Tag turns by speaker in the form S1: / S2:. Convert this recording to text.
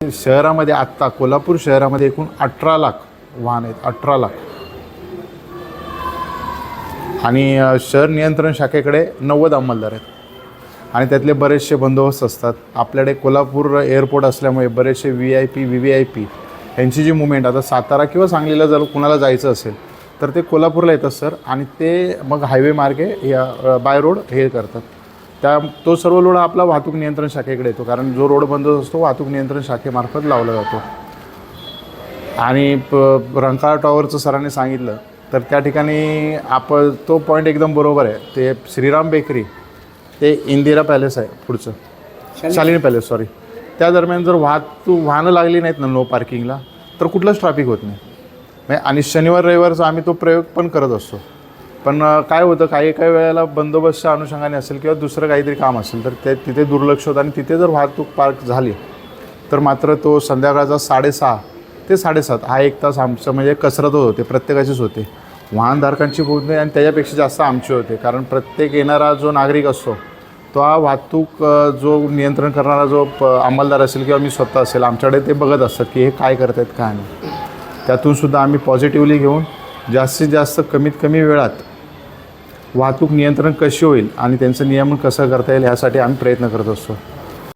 S1: शहरामध्ये आत्ता कोल्हापूर शहरामध्ये एकूण 18 लाख वाहन आहेत, 18 लाख. आणि शहर नियंत्रण शाखेकडे 90 अंमलदार आहेत आणि त्यातले बरेचसे बंदोबस्त असतात. आपल्याकडे कोल्हापूर एअरपोर्ट असल्यामुळे बरेचसे VIP VVIP यांची जी मुवमेंट, आता सातारा किंवा सांगलीला जर कुणाला जायचं असेल तर ते कोल्हापूरला येतात सर, आणि ते मग हायवे मार्गे या बाय रोड हे करतात. तो सर्व लोड आपला वाहतूक नियंत्रण शाखेकडे येतो, कारण जो रोड बंद असतो वाहतूक नियंत्रण शाखेमार्फत लावला जातो. आणि रंकाळा टॉवरचं सरांनी सांगितलं तर त्या ठिकाणी तो पॉईंट एकदम बरोबर आहे. ते श्रीराम बेकरी ते इंदिरा पॅलेस आहे पुढचं, शालिनी पॅलेस सॉरी, त्या दरम्यान जर वाहनं लागली नाहीत ना नो पार्किंगला तर कुठलंच ट्रॅफिक होत नाही. आणि शनिवार रविवारचा आम्ही तो प्रयोग पण करत असतो. पण काय होतं, काही वेळेला बंदोबस्तच्या अनुषंगाने असेल किंवा दुसरं काहीतरी काम असेल तर तिथे दुर्लक्ष होतं आणि तिथे जर वाहतूक पार्क झाली तर मात्र तो संध्याकाळचा 6:30 ते 7:30 हा 1 तास आमचं म्हणजे कसरत होते, प्रत्येकाचीच होते. वाहनधारकांची होत नाही आणि त्याच्यापेक्षा जास्त आमचे होते, कारण प्रत्येक येणारा जो नागरिक असतो तो हा वाहतूक जो नियंत्रण करणारा जो अंमलदार असेल किंवा मी स्वतः असेल, आमच्याकडे ते बघत असतात की हे काय करत आहेत काय नाही. त्यातूनसुद्धा आम्ही पॉझिटिव्हली घेऊन जास्तीत जास्त कमीत कमी वेळात वाहतूक नियंत्रण कशी होईल आणि त्यांचं नियमन कसं करता येईल ह्यासाठी आम्ही प्रयत्न करत असतो.